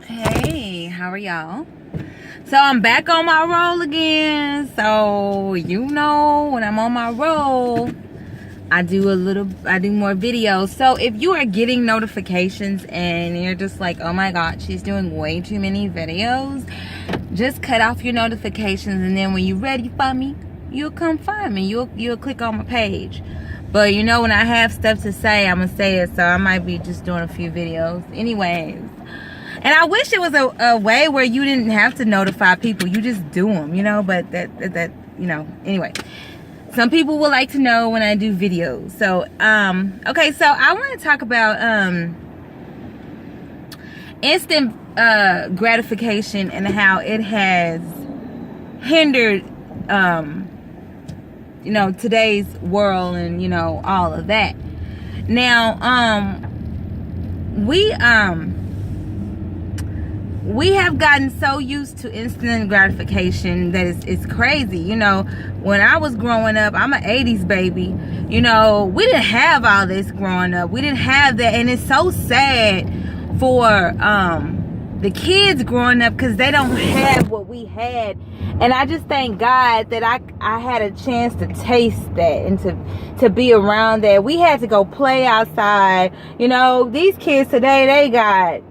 Hey, how are y'all? So I'm back on my roll again. So you know when I'm on my roll, I do more videos. So if you are getting notifications and you're just like, oh my god, she's doing way too many videos, just cut off your notifications, and then when you're ready for me, you'll come find me. You'll click on my page. But you know, when I have stuff to say, I'm gonna say it. So I might be just doing a few videos anyways. And I wish it was a way where you didn't have to notify people. You just do them, you know. But that you know, anyway. Some people would like to know when I do videos. So, okay, so I want to talk about instant gratification and how it has hindered, you know, today's world and, you know, all of that. Now, we have gotten so used to instant gratification that it's crazy. You know, when I was growing up, I'm an 80s baby. You know, we didn't have all this growing up. We didn't have that. And it's so sad for the kids growing up because they don't have what we had. And I just thank God that I had a chance to taste that and to be around that. We had to go play outside. You know, these kids today, they got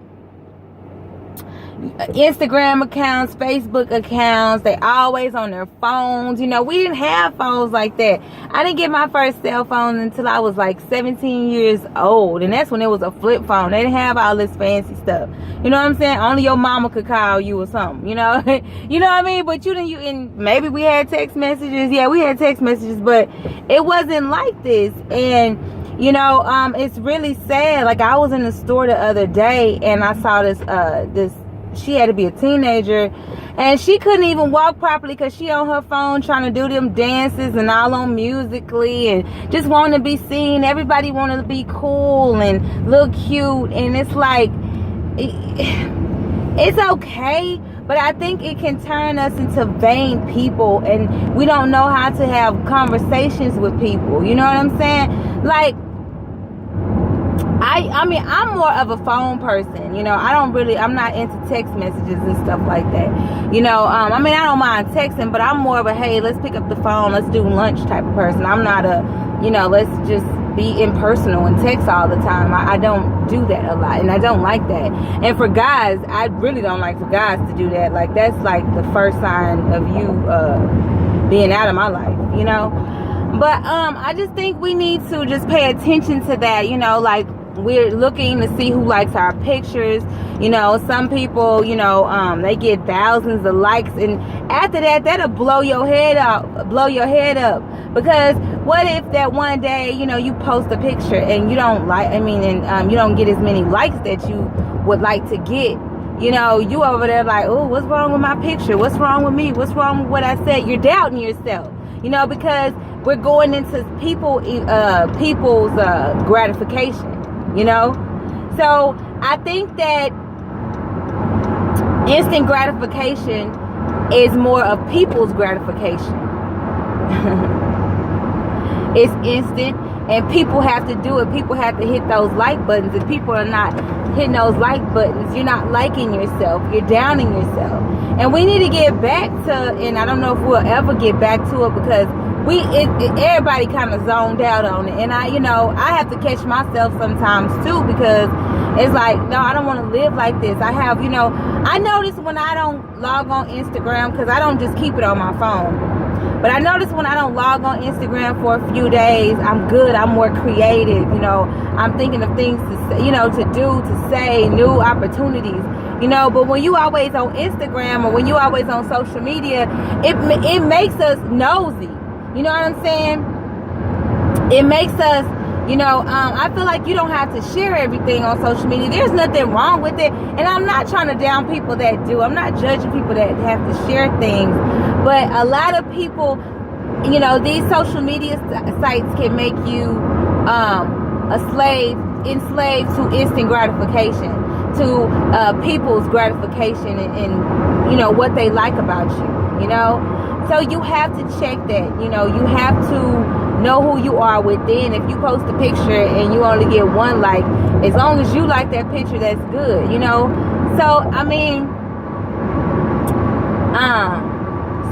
Instagram accounts, Facebook accounts. They always on their phones. You know, we didn't have phones like that. I didn't get my first cell phone until I was like 17 years old, and that's when it was a flip phone. They didn't have all this fancy stuff. You know what I'm saying? Only your mama could call you or something. You know, you know what I mean? But and maybe we had text messages. Yeah, we had text messages, but it wasn't like this. And you know, it's really sad. Like, I was in the store the other day and I saw this. She had to be a teenager, and she couldn't even walk properly because she on her phone trying to do them dances and all on Musically and just wanting to be seen. Everybody wanted to be cool and look cute, and it's like, it's okay, but I think it can turn us into vain people, and we don't know how to have conversations with people. You know what I'm saying? Like, I mean, I'm more of a phone person, you know. I'm not into text messages and stuff like that, you know. I mean, I don't mind texting, but I'm more of a, hey, let's pick up the phone, let's do lunch type of person. I'm not a, you know, let's just be impersonal and text all the time. I don't do that a lot, and I don't like that. And for guys, I really don't like for guys to do that. Like, that's like the first sign of you being out of my life, you know. But I just think we need to just pay attention to that, you know. Like, we're looking to see who likes our pictures. You know, some people, you know, they get thousands of likes, and after that, that'll blow your head up. Because what if that one day, you know, you post a picture and you don't like, you don't get as many likes that you would like to get. You know, you over there like, oh, what's wrong with my picture? What's wrong with me? What's wrong with what I said? You're doubting yourself, you know, because we're going into people's gratification. You know, so I think that instant gratification is more of people's gratification. It's instant, and people have to do it. People have to hit those like buttons. If people are not hitting those like buttons, you're not liking yourself. You're downing yourself. And we need to get back to, and I don't know if we'll ever get back to it, because everybody kind of zoned out on it. And I have to catch myself sometimes too, because it's like, no, I don't want to live like this. I notice when I don't log on Instagram, because I don't just keep it on my phone, but I notice when I don't log on Instagram for a few days, I'm good. I'm more creative. You know, I'm thinking of things to say, to do, to say, new opportunities. But when you always on Instagram, or when you always on social media, it makes us nosy. You know what I'm saying? It makes us, I feel like you don't have to share everything on social media. There's nothing wrong with it. And I'm not trying to down people that do. I'm not judging people that have to share things. But a lot of people, these social media sites can make you enslaved to instant gratification, to people's gratification and what they like about you, So you have to check that, you have to know who you are within. If you post a picture and you only get one like, as long as you like that picture, that's good, So, I mean,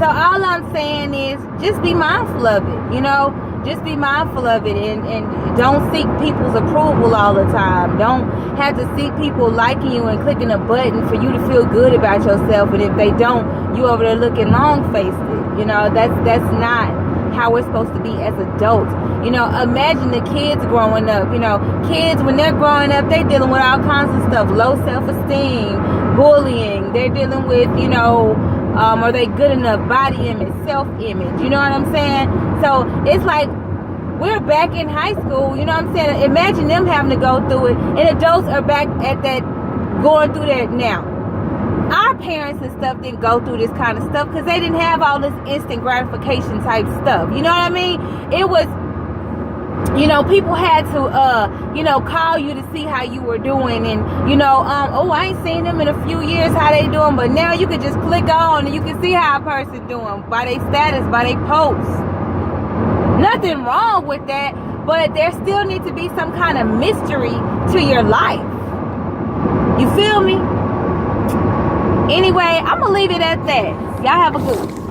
so all I'm saying is just be mindful of it, you know. Just be mindful of it, and don't seek people's approval all the time. Don't have to seek people liking you and clicking a button for you to feel good about yourself. And if they don't, you over there looking long-faced. You know, that's not how we're supposed to be as adults. You know, imagine the kids growing up. You know, kids, when they're growing up, they're dealing with all kinds of stuff. Low self-esteem, bullying. They're dealing with, you know, are they good enough? Body image, self-image. You know what I'm saying? So it's like we're back in high school. You know what I'm saying? Imagine them having to go through it. And adults are back at that, going through that now. Our parents and stuff didn't go through this kind of stuff because they didn't have all this instant gratification type stuff. You know what I mean? It was, you know, people had to, you know, call you to see how you were doing. And, you know, oh, I ain't seen them in a few years, how they doing. But now you can just click on and you can see how a person doing by their status, by their posts. Nothing wrong with that. But there still needs to be some kind of mystery to your life. You feel me? Anyway, I'm going to leave it at that. Y'all have a good one.